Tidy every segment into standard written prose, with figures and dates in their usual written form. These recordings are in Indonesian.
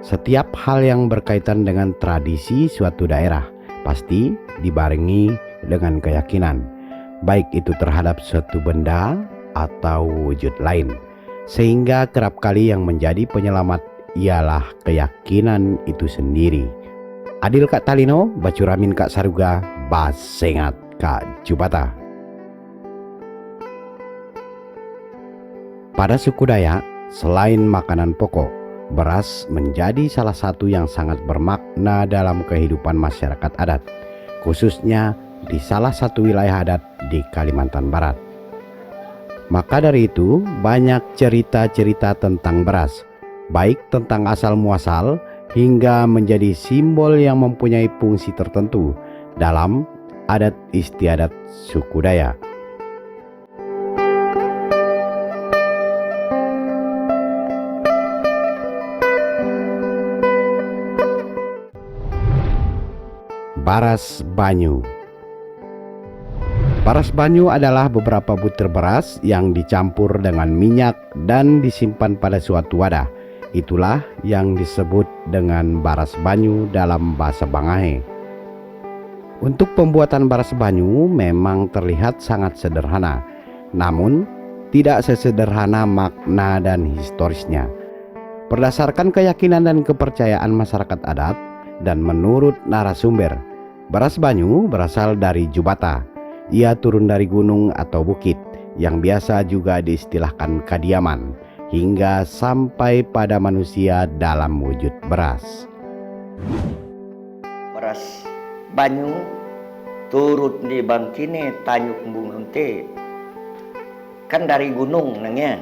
Setiap hal yang berkaitan dengan tradisi suatu daerah pasti dibarengi dengan keyakinan, baik itu terhadap suatu benda atau wujud lain. Sehingga kerap kali yang menjadi penyelamat ialah keyakinan itu sendiri. Adil Kak Talino, Bacuramin Kak Saruga, Basengat Kak Jubata. Pada suku Dayak, selain makanan pokok, beras menjadi salah satu yang sangat bermakna dalam kehidupan masyarakat adat, khususnya di salah satu wilayah adat di Kalimantan Barat. Maka dari itu, banyak cerita-cerita tentang beras, baik tentang asal-muasal hingga menjadi simbol yang mempunyai fungsi tertentu dalam adat istiadat suku Dayak. Baras banyu. Baras banyu adalah beberapa butir beras yang dicampur dengan minyak dan disimpan pada suatu wadah. Itulah yang disebut dengan baras banyu dalam bahasa Bangahe. Untuk pembuatan baras banyu memang terlihat sangat sederhana, namun tidak sesederhana makna dan historisnya. Berdasarkan keyakinan dan kepercayaan masyarakat adat dan menurut narasumber, baras banyu berasal dari Jubata. Ia turun dari gunung atau bukit yang biasa juga diistilahkan kadiaman hingga sampai pada manusia dalam wujud beras. Beras banyu turut di bangkine Tanyuk Bungun te kan dari gunung nangnya.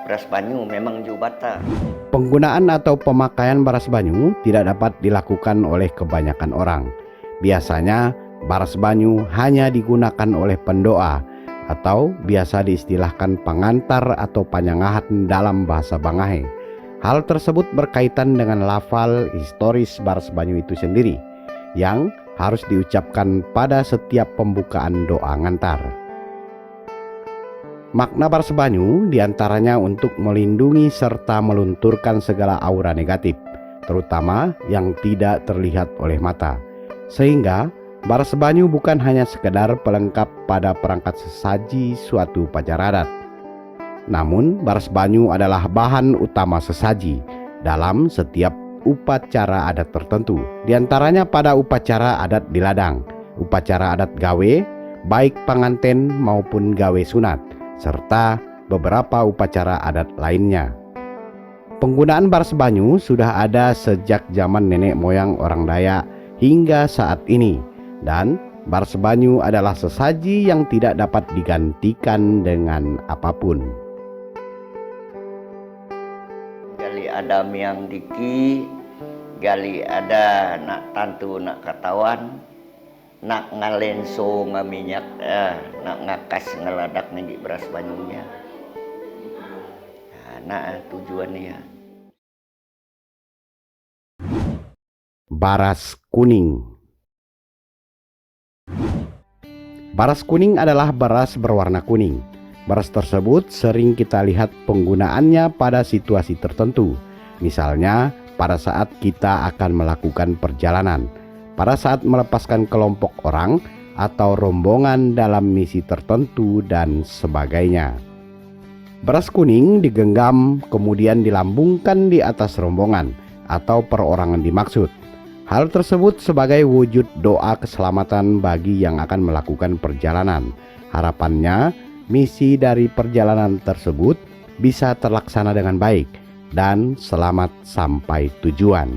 Beras banyu memang Jubata. Penggunaan atau pemakaian baras banyu tidak dapat dilakukan oleh kebanyakan orang. Biasanya baras banyu hanya digunakan oleh pendoa atau biasa diistilahkan pengantar atau panyangahat dalam bahasa Bangahe. Hal tersebut berkaitan dengan lafal historis baras banyu itu sendiri yang harus diucapkan pada setiap pembukaan doa ngantar. Makna baras banyu diantaranya untuk melindungi serta melunturkan segala aura negatif, terutama yang tidak terlihat oleh mata. Sehingga baras banyu bukan hanya sekedar pelengkap pada perangkat sesaji suatu upacara adat. Namun baras banyu adalah bahan utama sesaji dalam setiap upacara adat tertentu. Diantaranya pada upacara adat di ladang, upacara adat gawe, baik panganten maupun gawe sunat, serta beberapa upacara adat lainnya. Penggunaan baras banyu sudah ada sejak zaman nenek moyang orang Dayak hingga saat ini, dan baras banyu adalah sesaji yang tidak dapat digantikan dengan apapun. Gali ada miang diki, gali ada nak tantu nak katawan, nak ngalenso ngaminyak, nak ngakas ngeladak negi beras banyunya. Nah, tujuannya. Baras kuning. Baras kuning adalah beras berwarna kuning. Beras tersebut sering kita lihat penggunaannya pada situasi tertentu. Misalnya pada saat kita akan melakukan perjalanan, pada saat melepaskan kelompok orang atau rombongan dalam misi tertentu dan sebagainya. Beras kuning digenggam kemudian dilambungkan di atas rombongan atau perorangan dimaksud. Hal tersebut sebagai wujud doa keselamatan bagi yang akan melakukan perjalanan. Harapannya misi dari perjalanan tersebut bisa terlaksana dengan baik dan selamat sampai tujuan.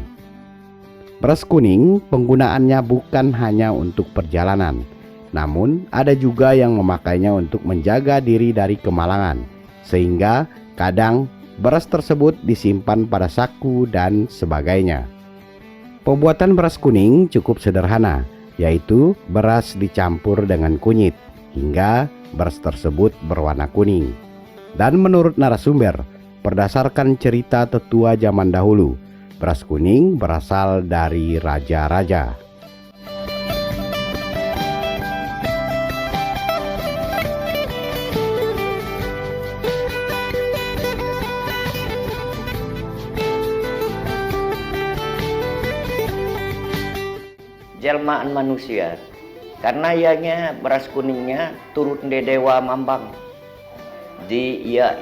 Beras kuning penggunaannya bukan hanya untuk perjalanan, namun ada juga yang memakainya untuk menjaga diri dari kemalangan, sehingga kadang beras tersebut disimpan pada saku dan sebagainya. Pembuatan beras kuning cukup sederhana, yaitu beras dicampur dengan kunyit hingga beras tersebut berwarna kuning. Dan menurut narasumber, berdasarkan cerita tetua zaman dahulu, beras kuning berasal dari raja-raja. jelmaan manusia. Karena ianya beras kuningnya turut di dewa mambang. Di iya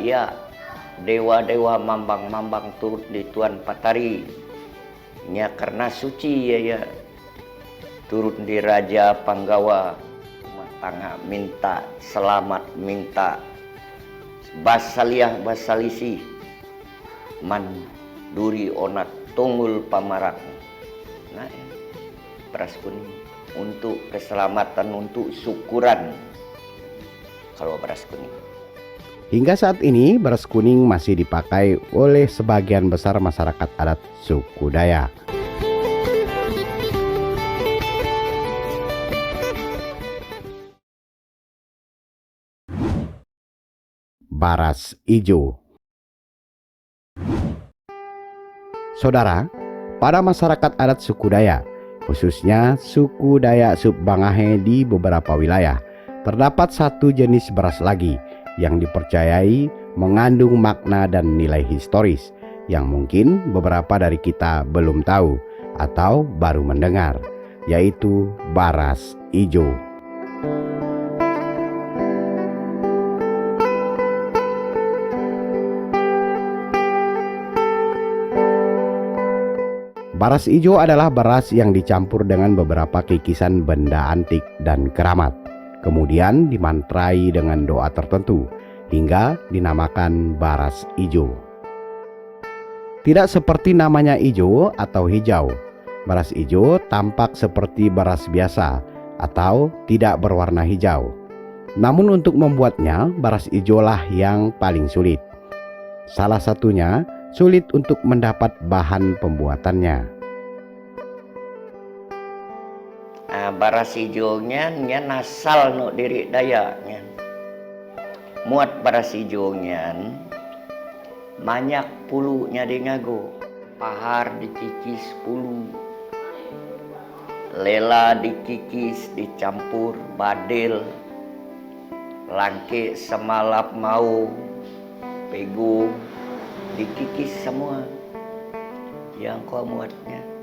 dewa-dewa mambang-mambang turut di Tuan Patari. Nya karena suci ya turut di Raja Panggawa. Rumah tangga minta selamat, minta basaliah basalisi man duri onat tunggul pamarak. Nah, beras kuning untuk keselamatan, untuk syukuran kalau beras kuning. Hingga saat ini beras kuning masih dipakai oleh sebagian besar masyarakat adat suku Dayak. Baras ijo. Saudara, pada masyarakat adat suku Dayak, khususnya suku Dayak Subbangahe di beberapa wilayah, terdapat satu jenis beras lagi yang dipercayai mengandung makna dan nilai historis yang mungkin beberapa dari kita belum tahu atau baru mendengar, yaitu baras ijo. Baras ijo adalah beras yang dicampur dengan beberapa kikisan benda antik dan keramat, kemudian dimantrai dengan doa tertentu hingga dinamakan baras ijo. Tidak seperti namanya ijo atau hijau, baras ijo tampak seperti beras biasa atau tidak berwarna hijau. Namun untuk membuatnya, baras ijolah yang paling sulit. Salah satunya sulit untuk mendapat bahan pembuatannya. Baras ijonya nya nasal no diri Dayaknya. Muat baras ijonya banyak pulunya di ngago. Pahar dikikis pulu, lela dikikis dicampur badil, langke semalap mau, pego dikikis semua yang kau muatnya.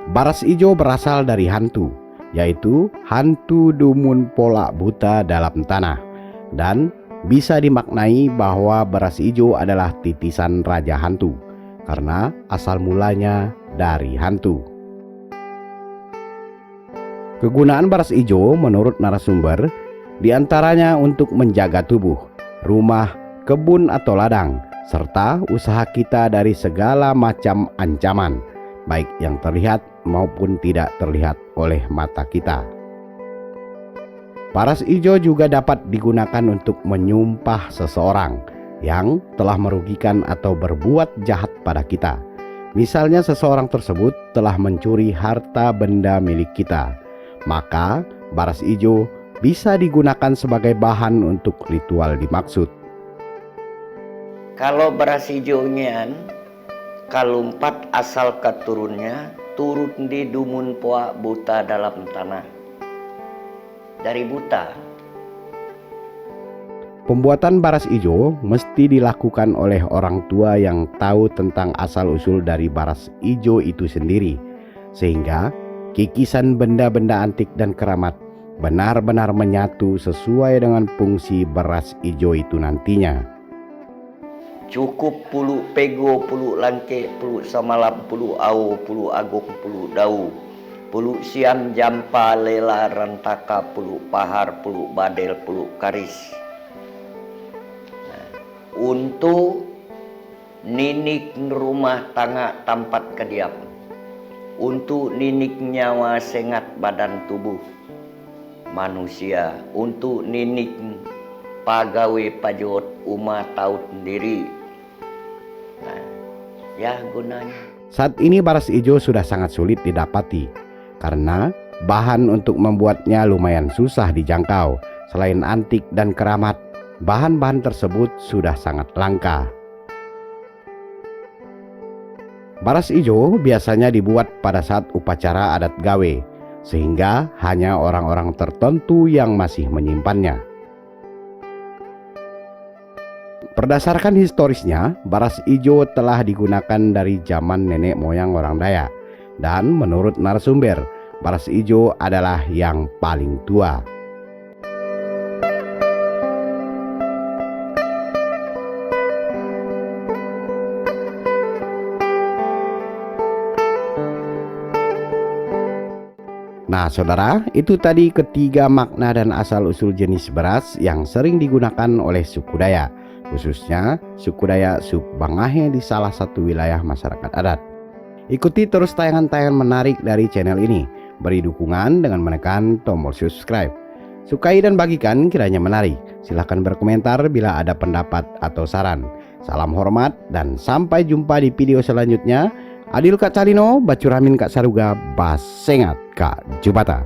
Baras ijo berasal dari hantu, yaitu hantu dumun pola buta dalam tanah, dan bisa dimaknai bahwa beras ijo adalah titisan raja hantu karena asal mulanya dari hantu. Kegunaan baras ijo menurut narasumber diantaranya untuk menjaga tubuh, rumah, kebun atau ladang, serta usaha kita dari segala macam ancaman, baik yang terlihat maupun tidak terlihat oleh mata kita. Baras ijo juga dapat digunakan untuk menyumpah seseorang yang telah merugikan atau berbuat jahat pada kita. Misalnya seseorang tersebut telah mencuri harta benda milik kita, maka baras ijo bisa digunakan sebagai bahan untuk ritual dimaksud. Kalau beras ijonya kalumpat asal keturunnya turut di dumun poa buta dalam tanah. Dari buta. Pembuatan baras ijo mesti dilakukan oleh orang tua yang tahu tentang asal-usul dari baras ijo itu sendiri, sehingga kikisan benda-benda antik dan keramat benar-benar menyatu sesuai dengan fungsi beras ijo itu nantinya. Cukup pulu pego, pulu langke, pulu samalam, pulu au, pulu agung, pulu dau, pulu siam jampa, lela rantaka, pulu pahar, pulu badel, pulu karis. Nah, untuk ninik rumah tangga tempat kediam, untuk ninik nyawa sengat badan tubuh manusia, untuk ninik pagawe pajot umat tahu sendiri. Nah, ya gunanya. Saat ini baras ijo sudah sangat sulit didapati karena bahan untuk membuatnya lumayan susah dijangkau. Selain antik dan keramat, bahan-bahan tersebut sudah sangat langka. Baras ijo biasanya dibuat pada saat upacara adat gawe, sehingga hanya orang-orang tertentu yang masih menyimpannya. Berdasarkan historisnya, baras ijo telah digunakan dari zaman nenek moyang orang Dayak, Dan menurut narasumber, beras hijau adalah yang paling tua. Nah saudara, itu tadi ketiga makna dan asal-usul jenis beras yang sering digunakan oleh suku Dayak, khususnya suku Dayak Subbangahe di salah satu wilayah masyarakat adat. Ikuti terus tayangan-tayangan menarik dari channel ini. Beri dukungan dengan menekan tombol subscribe. Sukai dan bagikan kiranya menarik. Silahkan berkomentar bila ada pendapat atau saran. Salam hormat dan sampai jumpa di video selanjutnya. Adil Kak Calino, Bacuramin Kak Saruga, Basengat Kak Jubata.